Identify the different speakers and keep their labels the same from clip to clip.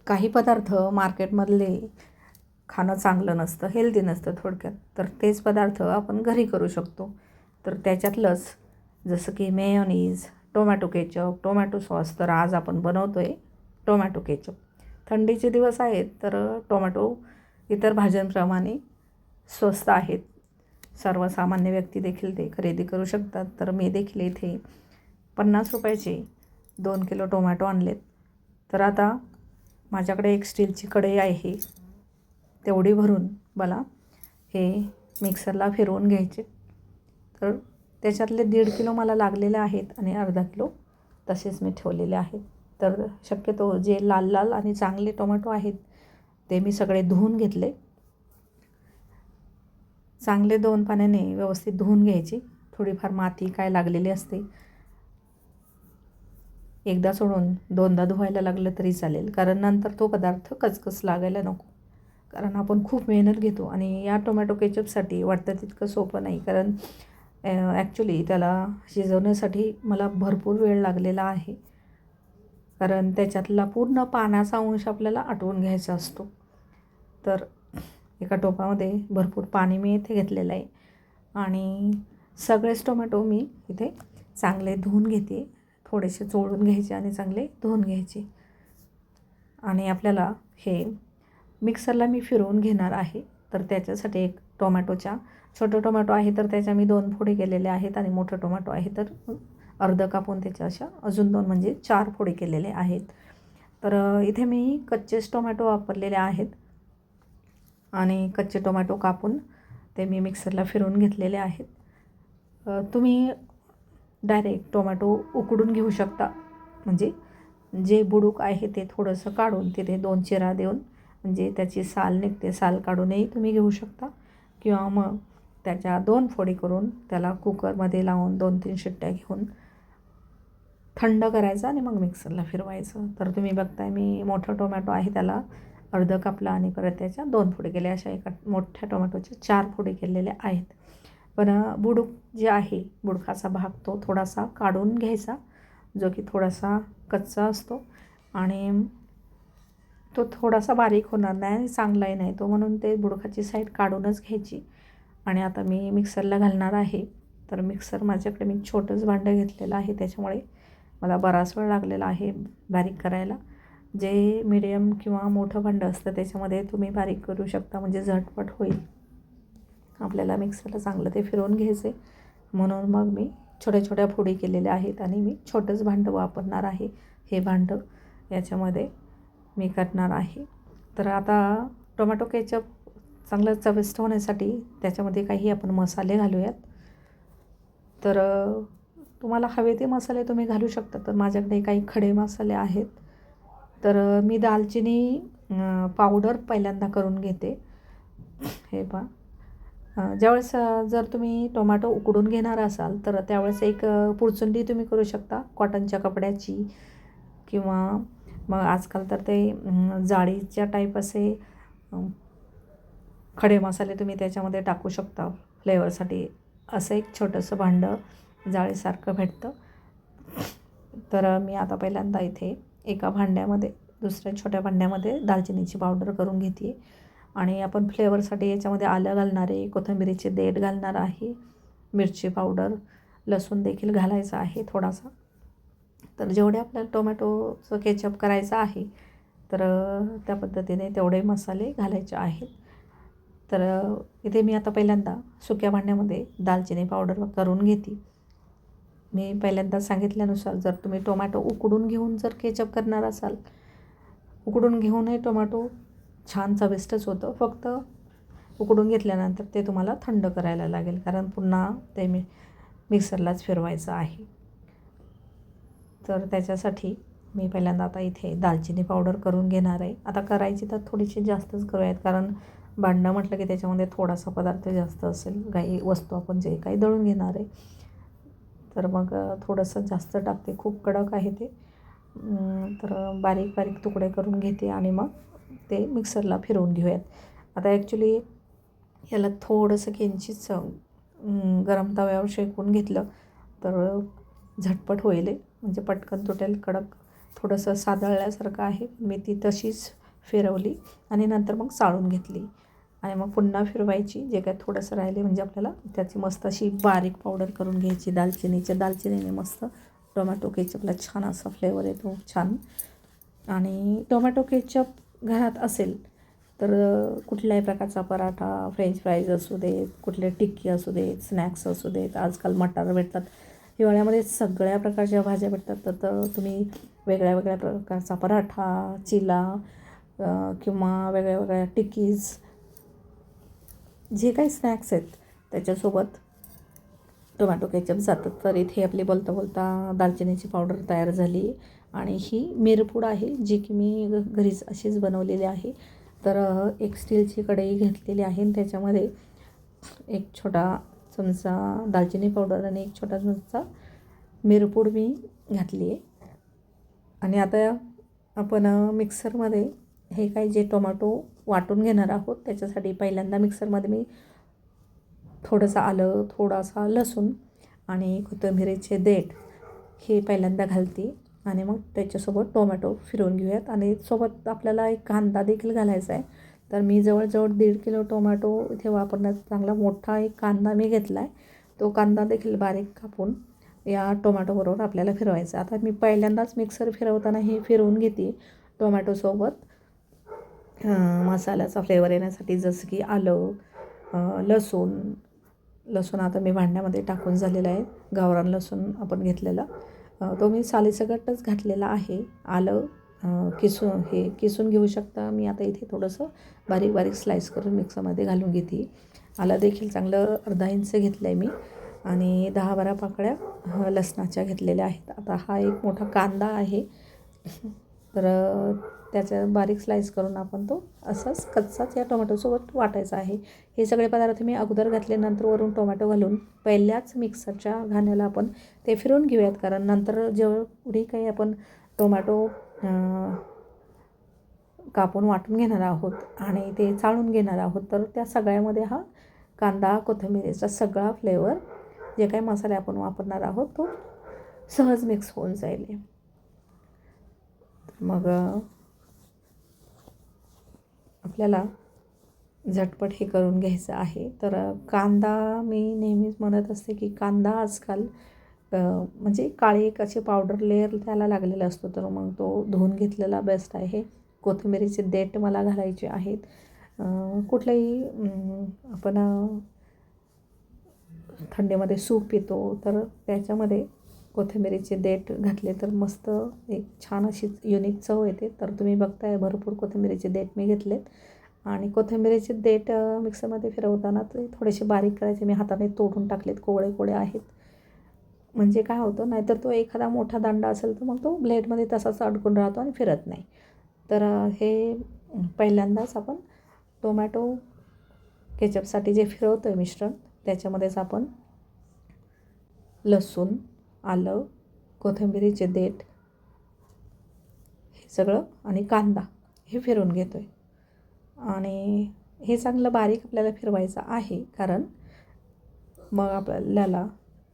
Speaker 1: काही पदार्थ मार्केटमधले खाणं चांगलं नसतं, हेल्दी नसतं थोडक्यात. तर तेच पदार्थ आपण घरी करू शकतो. तर त्याच्यातलंच जसं की mayonnaise, tomato ketchup, tomato sauce. तर आज आपण बनवतो आहे टोमॅटो केचप. थंडीचे दिवस आहेत तर टोमॅटो इतर भाज्यांप्रमाणे स्वस्त आहेत. सर्वसामान्य व्यक्ती देखील ते खरेदी करू शकतात. तर मी देखील इथे 50 रुपयाचे 2 किलो टोमॅटो आणलेत. तर आता माझ्याकडे एक स्टीलची कढई आहे, तेवढी भरून मला हे मिक्सरला फिरवून घ्यायचे. तर त्याच्यातले 1.5 किलो मला लागलेले आहेत आणि अर्धा किलो तसेच मी ठेवलेले आहेत. तर शक्यतो जे लाल लाल आणि चांगले टोमॅटो आहेत ते मी सगळे धुवून घेतले. चांगले 2 पाण्याने व्यवस्थित धुवून घ्यायची. थोडीफार माती काय लागलेली असते, एकदा सोडून 2दा धुवायला लागलं तरी चालेल, कारण नंतर तो पदार्थ कचकच लागायला नको. कारण आपण खूप मेहनत घेतो आणि या टोमॅटो केचपसाठी वाटतं तितकं सोपं नाही. कारण ॲक्च्युली त्याला शिजवण्यासाठी मला भरपूर वेळ लागलेला आहे, कारण त्याच्यातला पूर्ण पाण्याचा अंश आपल्याला आटवून घ्यायचा असतो. तर एका टोपामध्ये भरपूर पाणी मी इथे घेतलेलं आहे आणि सगळेच टोमॅटो मी इथे चांगले धुवून घेते. थोडेसे चोळून घ्यायचे आणि चांगले धुवून घ्यायचे. आणि आपल्याला हे मिक्सरला मी फिरवून घेणार आहे. तर त्याच्यासाठी एक छोटं टोमॅटो आहे तर त्याच्या मी 2 फोडी केलेले आहेत आणि मोठं टोमॅटो आहे तर अर्ध कापून त्याच्या अशा अजून 2 म्हणजे 4 फोडी केलेले आहेत. तर इथे मी कच्चेच टोमॅटो वापरलेले आहेत आणि कच्चे टोमॅटो कापून ते मी मिक्सरला फिरवून घेतलेले आहेत. तुम्ही डायरेक्ट टोमॅटो उकडून घेऊ शकता. म्हणजे जे बुडूक आहे ते थोडंसं काढून तिथे 2 चिरा देऊन, म्हणजे त्याची साल निघते, साल काढूनही तुम्ही घेऊ शकता. किंवा मग त्याच्या 2 फोडी करून त्याला कुकरमध्ये लावून 2-3 शिट्ट्या घेऊन थंड करायचं आणि मग मिक्सरला फिरवायचं. तर तुम्ही बघताय मी मोठा टोमॅटो आहे त्याला अर्ध कापला आणि परत त्याच्या 2 फोडी केल्या. अशा एका मोठ्या टोमॅटोच्या 4 फोडी केलेल्या आहेत. पण बुडूक जे आहे, बुडकाचा भाग तो थोडासा काढून घ्यायचा, जो की थोडासा कच्चा असतो आणि तो थोडासा बारीक होणार नाही आणि चांगलाही नाही तो, म्हणून ते बुडकाची साईड काढूनच घ्यायची. आणि आता मी मिक्सरला घालणार आहे. तर मिक्सर माझ्याकडे मी छोटंच भांडं घेतलेलं आहे, त्याच्यामुळे मला बराच वेळ लागलेला आहे बारीक करायला. जे मीडियम किंवा मोठं भांडं असतं त्याच्यामध्ये तुम्ही बारीक करू शकता, म्हणजे झटपट होईल. आपल्याला मिक्सरला चांगलं ते फिरवून घ्यायचे, म्हणून मग मी छोट्या छोट्या फोडी केलेल्या आहेत आणि मी छोटंच भांडं वापरणार आहे. हे भांडं याच्यामध्ये मी करणार आहे. तर आता टोमॅटो केचप चांगलं चविष्ट होण्यासाठी त्याच्यामध्ये काही आपण मसाले घालूयात. तर तुम्हाला हवे ते मसाले तुम्ही घालू शकता. तर माझ्याकडे काही खडे मसाले आहेत. तर मी दालचिनी पावडर पहिल्यांदा करून घेते. हे पहा, ज्यावेळेस जर तुम्ही टोमॅटो उकडून घेणार असाल तर त्यावेळेस एक पुरचुंडी तुम्ही करू शकता कॉटनच्या कपड्याची, किंवा मग आजकाल तर ते जाळीच्या टाईप असे खडे मसाले तुम्ही त्याच्यामध्ये टाकू शकता फ्लेवरसाठी. असं एक छोटंसं भांडं जाळीसारखं भेटतं. तर मी आता पहिल्यांदा इथे एका भांड्यामध्ये, दुसऱ्या छोट्या भांड्यामध्ये दालचिनीची पावडर करून घेते आणि आपण फ्लेवरसाठी याच्यामध्ये आलं घालणार आहे, कोथिंबिरीचे देठ घालणार आहे, मिरची पावडर, लसूण देखील घालायचं आहे थोडासा. तर जेवढे आपल्याला टोमॅटोचं केचप करायचं आहे तर त्या पद्धतीने तेवढे मसाले घालायचे आहेत. तर इथे मी आता पहिल्यांदा सुक्या भांड्यामध्ये दालचिनी पावडर करून घेते. मी पहिल्यांदा सांगितल्यानुसार जर तुम्ही टोमॅटो उकडून घेऊन जर केचप करणार असाल, उकडून घेऊनही टोमॅटो छान चविष्टच होतं. फक्त उकडून घेतल्यानंतर ते तुम्हाला थंड करायला लागेल, कारण पुन्हा ते मिक्सरलाच फिरवायचं आहे. तर त्याच्यासाठी मी पहिल्यांदा आता इथे दालचिनी पावडर करून घेणार आहे. आता करायची तर थोडीशी जास्तच करूयात, कारण भांडं म्हटलं की त्याच्यामध्ये थोडासा पदार्थ जास्त असेल, काही वस्तू आपण जे काही दळून घेणार आहे. तर मग थोडंसं जास्त टाकते, खूप कडक आहे ते. तर बारीक बारीक तुकडे करून घेते आणि मग ते मिक्सरला फिरवून घेऊयात. आता ॲक्च्युली याला थोडंसं किंचित गरम तव्यावर शेकून घेतलं तर झटपट होईल, म्हणजे पटकन तुटेल, कडक थोडंसं सादळल्यासारखं आहे. मी ती तशीच फिरवली आणि नंतर मग चाळून घेतली आणि मग पुन्हा फिरवायची. जे काय थोडंसं राहिले म्हणजे आपल्याला त्याची मस्त अशी बारीक पावडर करून घ्यायची दालचिनीने मस्त टोमॅटो केचपला छान असा फ्लेवर येतो छान. आणि टोमॅटो केचप घरात असेल तर कुठल्याही प्रकारचा पराठा, फ्रेंच फ्राईज असू देत, कुठले टिक्की असू देत, स्नॅक्स असू देत, आजकाल मटार भेटतात, हिवाळ्यामध्ये सगळ्या प्रकारच्या भाज्या भेटतात. तर तुम्ही वेगळ्या वेगळ्या प्रकारचा पराठा, चिला किंवा वेगळ्या वेगळ्या टिक्कीज, जे काही स्नॅक्स आहेत त्याच्यासोबत टोमॅटो केचप जातात. तर इथे आपली बोलता बोलता दालचिनीची पावडर तयार झाली आणि ही मिरपूड आहे जी की मी घरीच अशीच बनवलेली आहे. तर एक स्टीलची कढई घेतलेली आहे आणि त्याच्यामध्ये एक छोटा चमचा दालचिनी पावडर आणि एक छोटा चमचा मिरपूड मी घातली आहे. आणि आता आपण मिक्सरमध्ये हे काही जे टोमॅटो वाटून घेणार आहोत त्याच्यासाठी पहिल्यांदा मिक्सरमध्ये मी थोडंसं आलं, थोडासा लसूण आणि कोथिंबीरीचे देठ हे पहिल्यांदा घालते आणि मग त्याच्यासोबत टोमॅटो फिरवून घेऊयात. आणि सोबत आपल्याला एक कांदा देखील घालायचा आहे. तर मी जवळजवळ 1.5 किलो टोमॅटो इथे वापरण्यात चांगला मोठा एक कांदा मी घेतला आहे. तो कांदा देखील बारीक कापून या टोमॅटोबरोबर आपल्याला फिरवायचा. आता मी पहिल्यांदाच मिक्सर फिरवताना हे फिरवून घेते टोमॅटोसोबत मसाल्याचा फ्लेवर येण्यासाठी, जसं की आलं, लसूण आता मी भांड्यामध्ये टाकून झालेला आहे. गावरान लसूण आपण घेतलेला तो मी सालीसकटच घातलेला आहे. आलं किसून घेऊ शकता. मी आता इथे थोडंसं बारीक बारीक स्लाईस करून मिक्सरमध्ये घालून घेते. आलं देखील चांगलं अर्धा इंच घेतलं आहे मी आणि 10-12 पाकळ्या लसणाच्या घेतलेल्या आहेत. आता हा एक मोठा कांदा आहे तर त्याच्या बारीक स्लाईस करून आपण तो असाच कच्चाच या टोमॅटोसोबत वाटायचा आहे. हे सगळे पदार्थ मी अगोदर घातले, नंतर वरून टोमॅटो घालून पहिल्याच मिक्सरच्या घाण्याला आपण ते फिरवून घेऊयात. कारण नंतर जेवढी काही आपण टोमॅटो कापून वाटून घेणार आहोत आणि ते चाळून घेणार आहोत तर त्या सगळ्यामध्ये हा कांदा, कोथिंबीरीचा सगळा फ्लेवर, जे काही मसाले आपण वापरणार आहोत तो सहज मिक्स होऊन जाईल. मग आपल्याला झटपट हे करून घ्यायचं आहे. तर कांदा मी नेहमीच म्हणत असते की कांदा आजकाल म्हणजे काळी एक अशी पावडर लेअर त्याला लागलेला असतो, तर मग तो धुवून घेतलेला बेस्ट आहे. कोथिंबीरीचे देठ मला घालायचे आहेत. कुठलंही आपण थंडीमध्ये सूप पितो तर त्याच्यामध्ये कोथिंबीरीचे देठ घातले तर मस्त एक छान अशी युनिक चव येते. तर तुम्ही बघताय भरपूर कोथिंबीरीचे देठ मी घेतलेत आणि कोथिंबीरीचे देठ मिक्सरमध्ये फिरवताना ते थोडेसे बारीक करायचे. मी हाताने तोडून टाकलेत, कोवळे आहेत. म्हणजे काय होतं, नाहीतर तो एखादा मोठा दांडा असेल तर मग तो ब्लेडमध्ये तसाच अडकून राहतो आणि फिरत नाही. तर हे पहिल्यांदाच आपण टोमॅटो केचपसाठी जे फिरवतो आहे मिश्रण त्याच्यामध्येच आपण लसूण, आलं, कोथिंबीरीचे देठ हे सगळं आणि कांदा हे फिरवून घेतो आहे. आणि हे चांगलं बारीक आपल्याला फिरवायचं आहे, कारण मग आपल्याला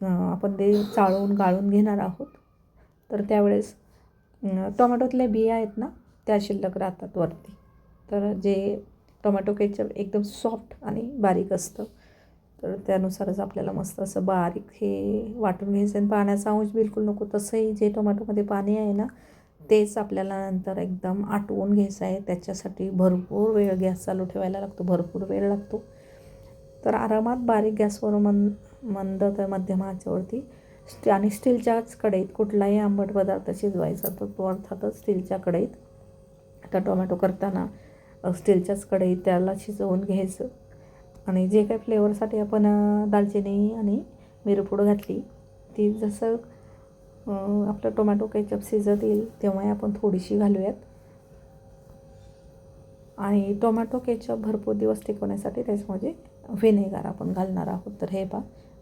Speaker 1: आपण ते चाळून गाळून घेणार आहोत. तर त्यावेळेस टोमॅटोतल्या बिया आहेत ना त्या शिल्लक राहतात वरती. तर जे टोमॅटो केचप एकदम सॉफ्ट आणि बारीक असतं, तर त्यानुसारच आपल्याला मस्त असं बारीक हे वाटून घ्यायचं. आणि पाण्याचा अंश बिलकुल नको. तसंही जे टोमॅटोमध्ये पाणी आहे ना तेच आपल्याला नंतर एकदम आटवून घ्यायचं आहे. त्याच्यासाठी भरपूर वेळ गॅस चालू ठेवायला लागतो, भरपूर वेळ लागतो. तर आरामात बारीक गॅसवरून मंद तर मध्यम आचेवरती आणि स्टीलच्याच कढईत कुठलाही आंबट पदार्थ शिजवायचा तर तो अर्थातच स्टीलच्या कढईत. आता टोमॅटो करताना स्टीलच्याच कढईत त्याला शिजवून घ्यायचं. आणि जे काही फ्लेवरसाठी आपण दालचिनी आणि मिरपूड घातली ती जसं आपलं टोमॅटो केचप शिजत येईल तेव्हा आपण थोडीशी घालूयात. आणि टोमॅटो केचप भरपूर दिवस टिकवण्यासाठी त्याच्यामध्ये व्हिनेगर आपण घालणार आहोत. तर हे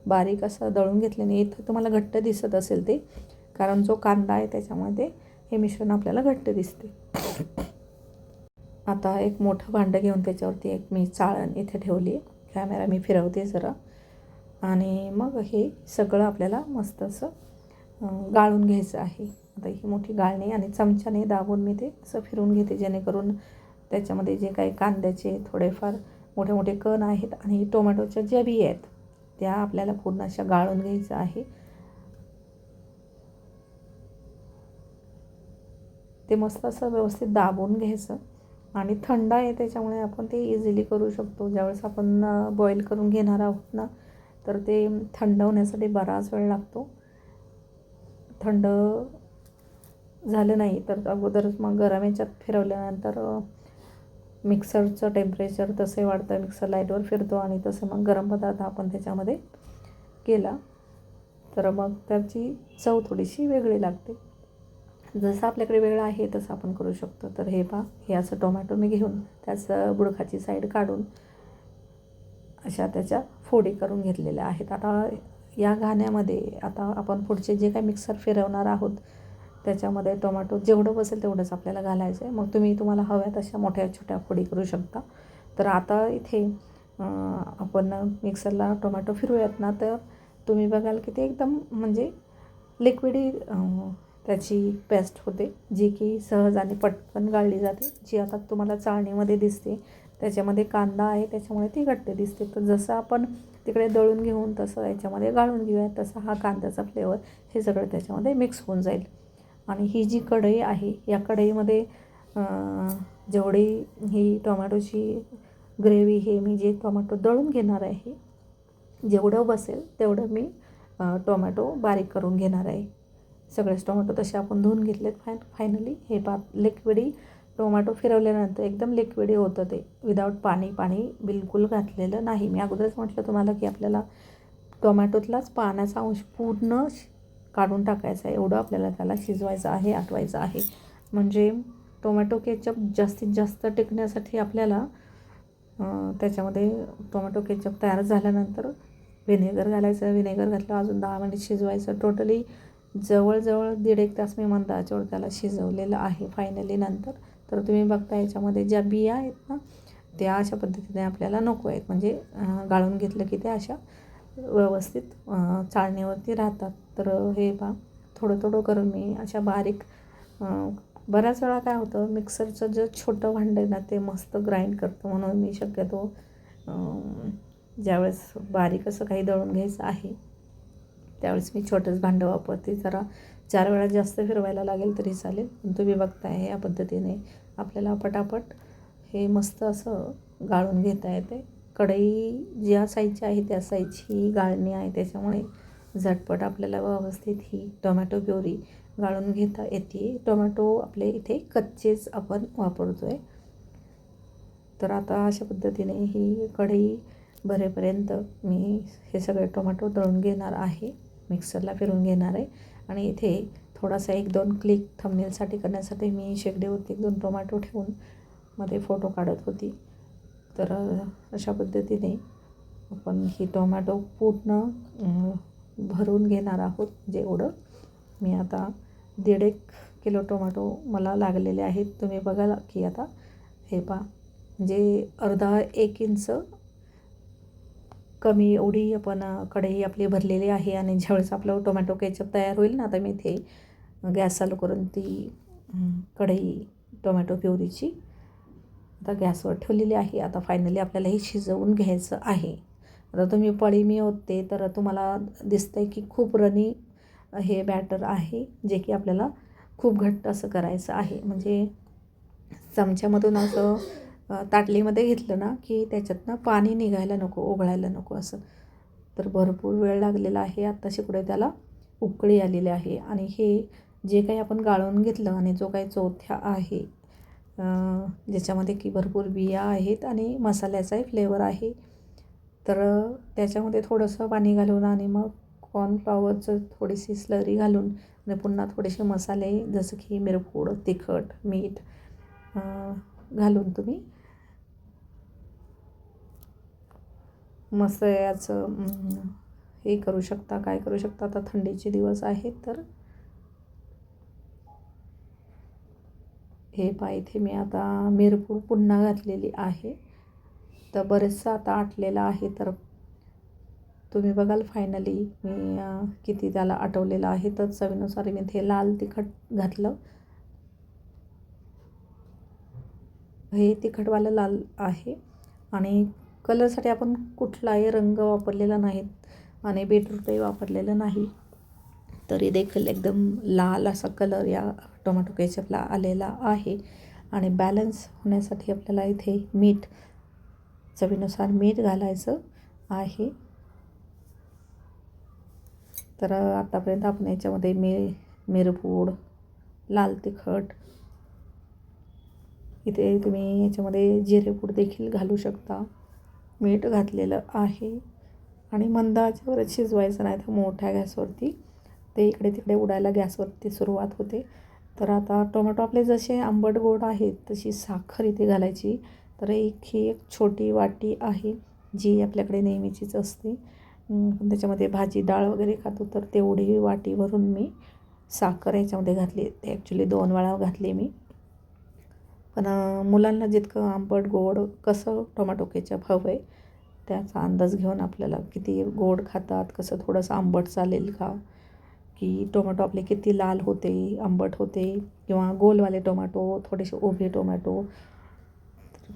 Speaker 1: बारीक असं दळून घेतल्याने इथं तुम्हाला घट्ट दिसत असेल ते, कारण जो कांदा आहे त्याच्यामध्ये हे मिश्रण आपल्याला घट्ट दिसते. आता एक मोठं भांडं घेऊन त्याच्यावरती एक मी चाळण इथे ठेवली आहे. कॅमेरा मी फिरवते जरा. आणि मग हे सगळं आपल्याला मस्त असं गाळून घ्यायचं आहे. आता ही मोठी गाळणी आणि चमच्याने दाबून मी ते असं फिरून घेते, जेणेकरून त्याच्यामध्ये जे काही कांद्याचे थोडेफार मोठे मोठे कण आहेत आणि टोमॅटोच्या ज्या बिया आहेत त्या आपल्याला पूर्ण अशा गाळून घ्यायचं आहे. ते मस्त असं व्यवस्थित दाबून घ्यायचं आणि थंड आहे त्याच्यामुळे आपण ते इझिली करू शकतो. ज्यावेळेस आपण बॉईल करून घेणार आहोत ना, तर ते थंड होण्यासाठी बराच वेळ लागतो. थंड झालं नाही तर अगोदरच मग गरम याच्यात फिरवल्यानंतर मिक्सरचं टेम्परेचर तसे वाढतं, मिक्सर लाईटवर फिरतो आणि तसं मग गरम पदार्थ आपण त्याच्यामध्ये केला तर मग त्याची चव थोडीशी वेगळी लागते. जसं आपल्याकडे वेळ आहे तसं आपण करू शकतो. तर हे पहा, हे असं टोमॅटो मी घेऊन त्याचं बुडखाची साईड काढून अशा त्याच्या फोडी करून घेतलेल्या आहेत. आता या घाण्यामध्ये आता आपण पुढचे जे काही मिक्सर फिरवणार आहोत त्याच्यामध्ये टोमॅटो जेवढं बसेल तेवढंच आपल्याला घालायचं आहे. मग तुम्हाला हव्या तशा मोठ्या छोट्या फोडी करू शकता. तर आता इथे आपण मिक्सरला टोमॅटो फिरवूयात ना, तर तुम्ही बघाल की ते एकदम म्हणजे लिक्विडी त्याची पेस्ट होते, जी की सहज आणि पटकन गाळली जाते. जी आता तुम्हाला चाळणीमध्ये दिसते त्याच्यामध्ये कांदा आहे त्याच्यामुळे ती घट्ट दिसते. तर जसं आपण तिकडे दळून घेऊन तसं याच्यामध्ये गाळून घेऊया, तसा हा कांद्याचा फ्लेवर हे सगळं त्याच्यामध्ये मिक्स होऊन जाईल. आणि ही जी कढई आहे या कढईमध्ये जेवढी ही टोमॅटोची ग्रेव्ही हे मी जे टोमॅटो दळून घेणार आहे जेवढं बसेल तेवढं मी टोमॅटो बारीक करून घेणार आहे. सगळेच टोमॅटो तसे आपण धुवून घेतलेत. फायनली हे लिक्विडी टोमॅटो फिरवल्यानंतर एकदम लिक्विडी होतं ते, विदाऊट पाणी बिलकुल घातलेलं नाही. मी अगोदरच म्हटलं तुम्हाला की आपल्याला टोमॅटोतलाच पाण्याचा अंश पूर्ण काढून टाकायचा आहे, एवढं आपल्याला त्याला शिजवायचं आहे, आटवायचं आहे. म्हणजे टोमॅटो केचप जास्तीत जास्त टिकण्यासाठी आपल्याला त्याच्यामध्ये टोमॅटो केचप तयार झाल्यानंतर व्हिनेगर घालायचं. व्हिनेगर घातल्यावर अजून 10 मिनिट शिजवायचं. टोटली जवळजवळ 1.5 तास मी मंद आचेवर त्याला शिजवलेलं आहे फायनली नंतर. तर तुम्ही बघता याच्यामध्ये ज्या बिया आहेत ना त्या अशा पद्धतीने आपल्याला नको आहेत, म्हणजे गाळून घेतलं की त्या अशा व्यवस्थित चाळणीवरती राहतात. तर हे पहा, थोडं थोडं करून मी अशा बारीक बऱ्याच वेळा काय होतं मिक्सरचं जे छोटं भांडं आहे ना ते मस्त ग्राइंड करतं, म्हणून मी शक्यतो ज्यावेळेस बारीक असं काही दळून घ्यायचं आहे त्यावेळेस मी छोटंच भांडं वापरते. जरा 4 वेळा जास्त फिरवायला लागेल तरी चालेल. पण तुम्ही बघताय या पद्धतीने आपल्याला पटापट हे मस्त असं गाळून घेता येते. कढई ज्या साईजची आहे त्या साईजची गाळणी आहे त्याच्यामुळे झटपट आपल्याला व्यवस्थित ही टोमॅटो प्युरी गाळून घेता येते. टोमॅटो आपले इथे कच्चेच आपण वापरतो आहे. तर आता अशा पद्धतीने ही कढई भरेपर्यंत मी हे सगळे टोमॅटो दळून घेणार आहे, मिक्सरला फिरून घेणार आहे. आणि इथे थोडासा 1-2 क्लिक थंबनेलसाठी करण्यासाठी मी शेगडीवरती 1-2 टोमॅटो ठेवून मध्ये फोटो काढत होती. तर अशा पद्धतीने आपण ही टोमॅटो पूर्ण भरून घेणार आहोत. जेवढं मी आता 1.5 किलो टोमॅटो मला लागलेले आहेत. तुम्ही बघाल की आता हे पहा, म्हणजे अर्धा 1 इंच कमी एवढी आपण कढई आपली भरलेली आहे. आणि ज्यावेळेस आपलं टोमॅटो केचप तयार होईल ना, आता मी इथे गॅस चालू करून ती कढई टोमॅटो प्युरीची आता गॅसवर ठेवलेली आहे. आता फायनली आपल्याला हे शिजवून घ्यायचं आहे. आता तुम्ही पळी मी ओतते तर तुम्हाला दिसतंय की खूप रनी हे बॅटर आहे, जे की आपल्याला खूप घट्ट असं करायचं आहे. म्हणजे चमच्यामधून असं ताटलीमध्ये घेतलं ना की त्याच्यातनं पाणी निघायला नको, ओघळायला नको असं. तर भरपूर वेळ लागलेला आहे. आत्ताशी पुढे त्याला उकळी आलेली आहे. आणि हे जे काही आपण गाळून घेतलं आणि जो काही चोथ्या आहे ज्याच्यामध्ये की भरपूर बिया आहेत आणि मसाल्याचाही फ्लेवर आहे, तर त्याच्यामध्ये थोडंसं पाणी घालून आणि मग कॉर्नफ्लॉवरचं थोडीशी स्लरी घालून आणि पुन्हा थोडेसे मसाले जसं की मिरपूड, तिखट, मीठ घालून तुम्ही मस्त याचं हे करू शकता. काय करू शकता, आता थंडीचे दिवस आहेत तर हे पहा, इथे मी आता मिरपूड पुन्हा घातलेली आहे. तर बरेचसं आता आटलेलं आहे. तर तुम्ही बघाल फायनली मी किती त्याला आटवलेलं आहे. तर चवीनुसार मी ते लाल तिखट घातलं. हे तिखटवालं लाल आहे आणि कलरसाठी आपण कुठलाही रंग वापरलेला नाहीत आणि बीटरूटही वापरलेलं नाही, तरी देखील एकदम लाल असा कलर या टोमॅटो केचपला आलेला आहे. आणि बॅलन्स होण्यासाठी आपल्याला इथे मीठ, चवीनुसार मीठ घालायचं आहे. तर आतापर्यंत आपण याच्यामध्ये मिरपूड, लाल तिखट, इथे तुम्ही याच्यामध्ये जिरेपूड देखील घालू शकता, मीठ घातलेलं आहे. आणि मंद आचेवरच शिजवायचं, नाही तर मोठ्या गॅसवरती ते इकडे तिकडे उडायला गॅसवरती सुरुवात होते. तर आता टोमॅटो आपले जसे आंबट गोड आहेत तशी साखर इथे घालायची. तर ही एक छोटी वाटी आहे जी आपल्याकडे नेहमीचीच असते. त्याच्यामध्ये भाजी डाळ वगैरे खातो तर तेवढी वाटी भरून मी साखर याच्यामध्ये घातली. ते ॲक्च्युली 2 वेळा घातली मी. पण मुलांना जितकं आंबट गोड कसं टोमॅटो केचप हवं आहे त्याचा अंदाज घेऊन आपल्याला किती गोड खातात, कसं थोडंसं आंबट चालेल का, की टोमॅटो आपले किती लाल होते, आंबट होते, किंवा गोलवाले टोमॅटो, थोडेसे उभे टोमॅटो,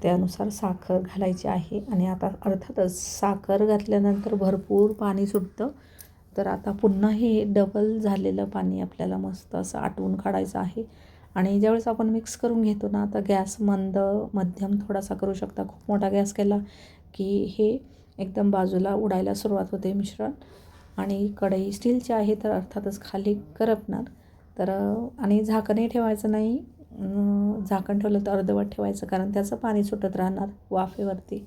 Speaker 1: त्यानुसार साखर घालायची आहे. आणि आता अर्थातच साखर घातल्यानंतर भरपूर पाणी सुटतं. तर आता पुन्हा हे डबल झालेलं पाणी आपल्याला मस्त असं आटवून काढायचं आहे. आणि ज्यावेळेस आपण मिक्स करून घेतो ना, आता गॅस मंद मध्यम थोडासा करू शकता. खूप मोठा गॅस केला की हे एकदम बाजूला उडायला सुरुवात होते मिश्रण. आणि कढई स्टीलची आहे तर अर्थातच खाली करपणार. तर आणि झाकणही ठेवायचं नाही. झाकण ठेवलं तर अर्धवट ठेवायचं, कारण त्याचं पाणी सुटत राहणार वाफेवरती.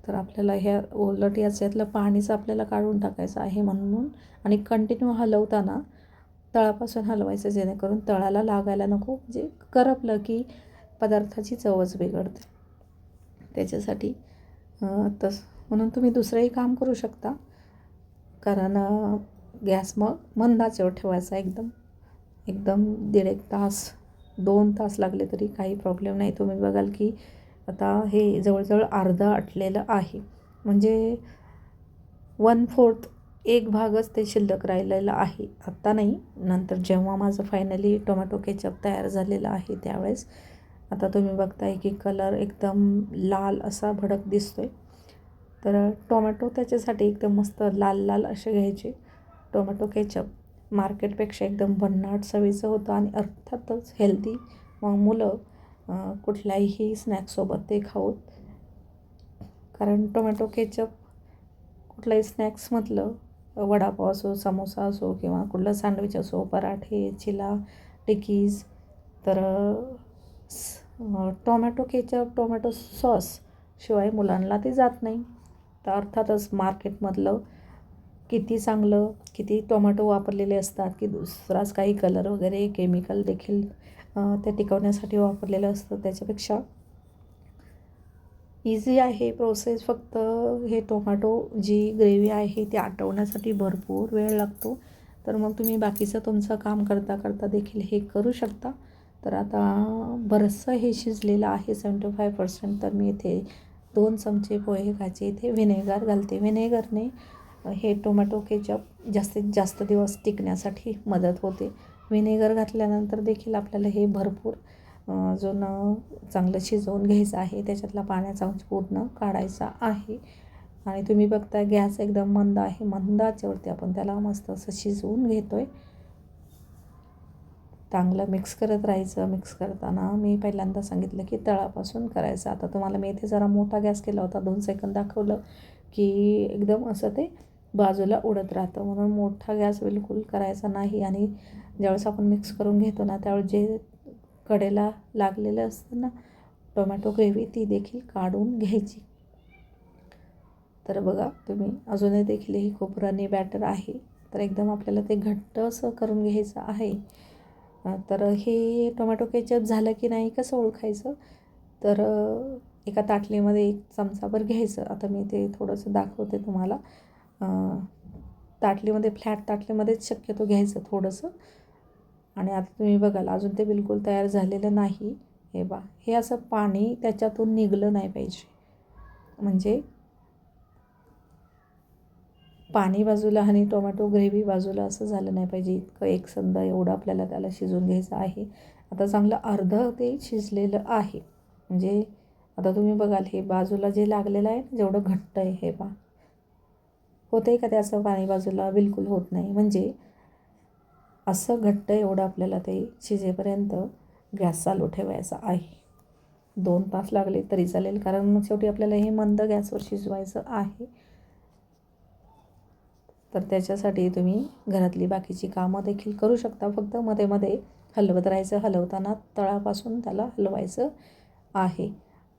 Speaker 1: तर आपल्याला ह्या उलट याच्यातलं पाणीच आपल्याला काढून टाकायचं आहे म्हणून. आणि कंटिन्यू हलवताना तळापासून हलवायचं, जेणेकरून तळाला लागायला नको. म्हणजे करपलं की पदार्थाची चवच बिघडते. त्याच्यासाठी म्हणून तुम्ही दुसरंही काम करू शकता, कारण गॅस मग मंद आचेवर ठेवायचा एकदम 1.5 तास 2 तास लागले तरी काही प्रॉब्लेम नाही. तुम्ही बघाल की आता हे जवळजवळ अर्धं आटलेलं आहे. म्हणजे 1/4 एक भागच ते शिल्लक राहिलेलं आहे. आत्ता नाही, नंतर जेव्हा माझं फायनली टोमॅटो केचप तयार झालेलं आहे त्यावेळेस. आता तुम्ही बघताय की कलर एकदम लाल असा भडक दिसतो आहे. तर टोमॅटो त्याच्यासाठी एकदम मस्त लाल लाल असे घ्यायचे. टोमॅटो केचप मार्केटपेक्षा एकदम भन्नाट चवीचं होतं आणि अर्थातच हेल्दी. मग मुलं कुठल्याही स्नॅक्ससोबत ते खाऊत. कारण टोमॅटो केचप कुठलाही स्नॅक्स म्हटलं, वडापाव असो, समोसा असो, किंवा कुठलं सँडविच असो, पराठे, चिला, टिकीज, तर टोमॅटो केचप, टोमॅटो सॉस शिवाय मुलांना ते जात नाही. तर अर्थातच मार्केटमधलं किती चांगलं, किती टोमॅटो वापरलेले असतात, की दुसराच काही कलर वगैरे केमिकल देखील ते टिकवण्यासाठी वापरलेलं असतं. त्याच्यापेक्षा इझी आहे प्रोसेस. फक्त हे टोमॅटो जी ग्रेव्ही आहे ती आटवण्यासाठी भरपूर वेळ लागतो. तर मग तुम्ही बाकीचं तुमचं काम करता करता देखील हे करू शकता. तर आता बरंचसं हे शिजलेलं आहे 75%. तर मी इथे 2 चमचे पोहे खायचे इथे व्हिनेगर घालते. व्हिनेगरने हे टोमॅटो केचप जास्तीत जास्त दिवस टिकण्यासाठी मदत होते. व्हिनेगर घातल्यानंतर देखील आपल्याला हे भरपूर अजून चांगलं शिजवून घ्यायचं आहे. त्याच्यातला पाण्याचा अंश पूर्ण काढायचा आहे. आणि तुम्ही बघताय गॅस एकदम मंद आहे. मंद आचेवरती आपण त्याला मस्त असं शिजवून घेतो आहे. चांगलं मिक्स करत राहायचं. मिक्स करताना मी पहिल्यांदा सांगितलं की तळापासून करायचं. आता तुम्हाला मी इथे जरा मोठा गॅस केला होता, 2 सेकंद दाखवलं की एकदम असं ते बाजूला उडत राहतं. म्हणून मोठा गॅस बिलकुल करायचा नाही. आणि ज्यावेळेस आपण मिक्स करून घेतो ना, त्यावेळेस जे कडेला लागलेलं असतं ना टोमॅटो ग्रेव्ही, ती देखील काढून घ्यायची. तर बघा तुम्ही अजूनही देखील ही खूप रनी बॅटर आहे. तर एकदम आपल्याला ते घट्ट असं करून घ्यायचं आहे. तर हे टोमॅटो केचप झालं की नाही कसं ओळखायचं, तर एका ताटलीमध्ये 1 चमचाभर घ्यायचं. आता मी ते थोडंसं दाखवते तुम्हाला. ताटलीमध्ये फ्लॅट ताटलीमध्येच शक्यतो घ्यायचं थोडंसं. आणि आता तुम्ही बघाल अजून ते बिलकुल तयार झालेलं नाही. हे असं पाणी त्याच्यातून निघलं नाही पाहिजे. म्हणजे पाणी बाजूला आणि टोमॅटो ग्रेव्ही बाजूला असं झालं नाही पाहिजे. इतकं एकसंध एवढं आपल्याला त्याला शिजवून घ्यायचं आहे. आता चांगलं अर्धं ते शिजलेलं आहे. म्हणजे आता तुम्ही बघाल हे बाजूला जे लागलेलं आहे जेवढं घट्ट आहे हे पहा. होतं आहे का त्याचं पाणी बाजूला? बिलकुल होत नाही. म्हणजे असं घट्ट एवढं आपल्याला ते शिजेपर्यंत गॅस चालू ठेवायचा आहे. 2 तास लागले तरी चालेल, कारण शेवटी आपल्याला हे मंद गॅसवर शिजवायचं आहे. तर त्याच्यासाठी तुम्ही घरातली बाकीची कामं देखील करू शकता. फक्त मध्ये मध्ये हलवत राहायचं. हलवताना तळापासून त्याला हलवायचं आहे.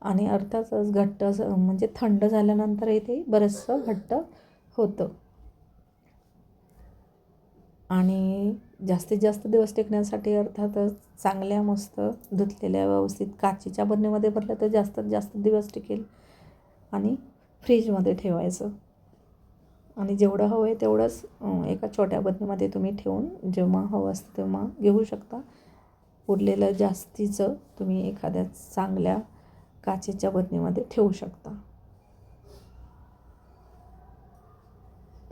Speaker 1: आणि अर्थातच घट्ट म्हणजे थंड झाल्यानंतरही ते बरंचसं घट्ट होतं. आणि जास्तीत जास्त दिवस टिकण्यासाठी अर्थातच चांगल्या मस्त धुतलेल्या व्यवस्थित काचेच्या बरणीमध्ये भरलं तर जास्तीत जास्त दिवस टिकेल. आणि फ्रीजमध्ये ठेवायचं. आणि जेवढं हवं आहे तेवढंच एका छोट्या बरणीमध्ये तुम्ही ठेवून जेव्हा हवं असतं तेव्हा घेऊ शकता. उरलेलं जास्तीचं तुम्ही एखाद्या चांगल्या काचेच्या बरणीमध्ये ठेवू शकता.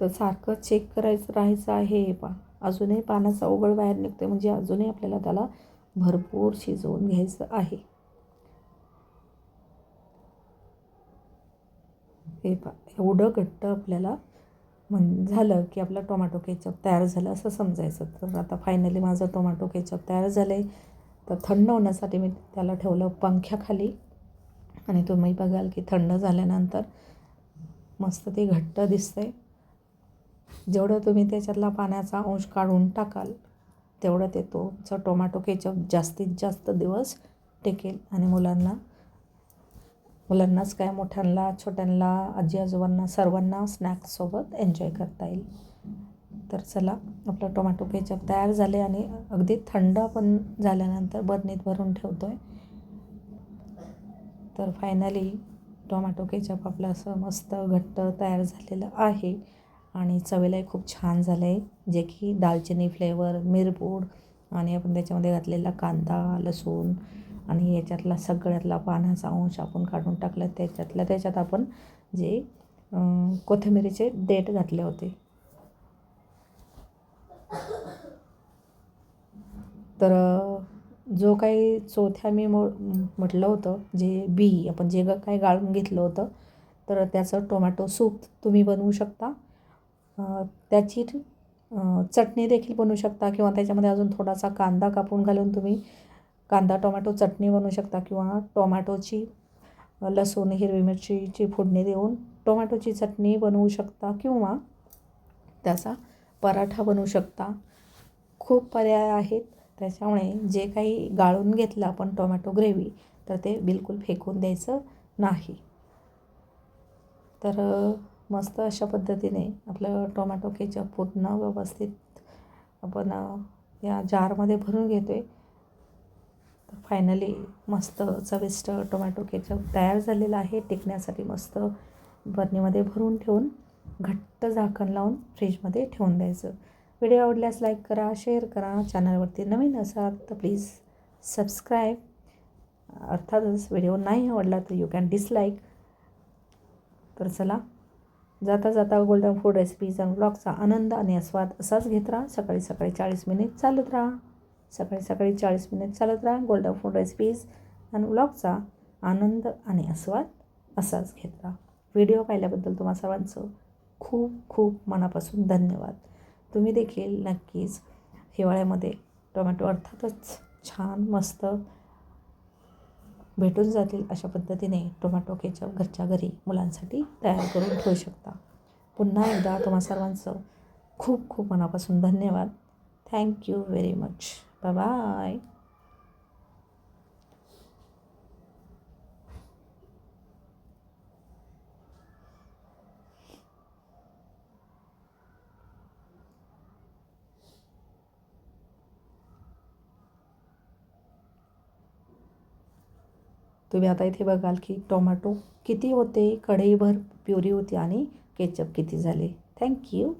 Speaker 1: तर सारखं चेक करायचं राहायचं आहे. हे पहा अजूनही पाण्याचा ओघळ बाहेर निघतो, म्हणजे अजूनही आपल्याला त्याला भरपूर शिजवून घ्यायचं आहे. हे पहा एवढं घट्ट आपल्याला झालं की आपला टोमॅटो केचप तयार झालं असं समजायचं. तर आता फायनली माझं टोमॅटो केचप तयार झालं आहे. तर थंड होण्यासाठी मी त्याला ठेवलं पंख्याखाली. आणि तुम्ही बघाल की थंड झाल्यानंतर मस्त ते घट्ट दिसतं आहे. जेवढं तुम्ही त्याच्यातला पाण्याचा अंश काढून टाकाल तेवढं ते तुमचं टोमॅटो केचप जास्तीत जास्त दिवस टिकेल. आणि मुलांनाच काय, मोठ्यांना छोट्यांना आजी आजोबांना सर्वांना स्नॅक्ससोबत एन्जॉय करता येईल. तर चला आपलं टोमॅटो केचप तयार झाले आणि अगदी थंड पण झाल्यानंतर बरणीत भरून ठेवतो आहे. तर फायनली टोमॅटो केचप आपलं असं मस्त घट्ट तयार झालेलं आहे. आणि चवीलाही खूप छान झालं आहे. जे की दालचिनी फ्लेवर, मिरपूड आणि आपण त्याच्यामध्ये घातलेला कांदा, लसूण आणि याच्यातला सगळ्यातला पाण्याचा अंश आपण काढून टाकला. त्याच्यात आपण जे कोथिंबिरीचे देठ घातले होते. तर जो काही चौथ्या मी म्हटलं होतं जे बी आपण जे काही गाळून घेतलं होतं, तर त्याचं टोमॅटो सूप तुम्ही बनवू शकता. त्याची चटणी देखील बनवू शकता किंवा त्याच्यामध्ये अजून थोडासा कांदा कापून घालून तुम्ही कांदा टोमॅटो चटणी बनवू शकता. किंवा टोमॅटोची लसूण हिरवी मिरचीची फोडणी देऊन टोमॅटोची चटणी बनवू शकता किंवा त्याचा पराठा बनवू शकता. खूप पर्याय आहेत. त्याच्यामुळे जे काही गाळून घेतलं आपण टोमॅटो ग्रेव्ही तर ते बिलकुल फेकून द्यायचं नाही. तर मस्त अशा पद्धतीने आपलं टोमॅटो केचप पूर्ण व्यवस्थित आपण या जारमध्ये भरून घेतो आहे. तर फायनली मस्त चविष्ट टोमॅटो केचप तयार झालेला आहे. टिकण्यासाठी मस्त बरणीमध्ये भरून ठेवून घट्ट झाकण लावून फ्रीजमध्ये ठेवून द्यायचं. व्हिडिओ आवडल्यास लाईक करा, शेअर करा. चॅनलवरती नवीन असाल तर प्लीज सबस्क्राईब. अर्थातच व्हिडिओ नाही आवडला तर यू कॅन डिसलाईक. तर चला जाता जाता गोल्डन फूड रेसिपीज आणि ब्लॉगचा आनंद आणि आस्वाद असाच घेत राहा. सकाळी सकाळी 40 मिनिट चालत राहा. सकाळी सकाळी 40 मिनिट चालत राहा. गोल्डन फूड रेसिपीज आणि ब्लॉगचा आनंद आणि आस्वाद असाच घेत राहा. व्हिडिओ पाहिल्याबद्दल तुम्हा सर्वांचं खूप खूप मनापासून धन्यवाद. तुम्ही देखील नक्कीच हिवाळ्यामध्ये टोमॅटो अर्थातच छान मस्त भेटून जातील अशा पद्धतीने टोमॅटो केचप घरच्या घरी मुलांसाठी तयार करून ठेवू शकता. पुन्हा एकदा तुम्हा सर्वांचं खूप खूप मनापासून धन्यवाद. Thank you very much. Bye bye. तुम्ही आता इथे बघाल की टोमॅटो किती होते, कढईभर प्युरी होती आणि केचप किती झाले. थँक्यू.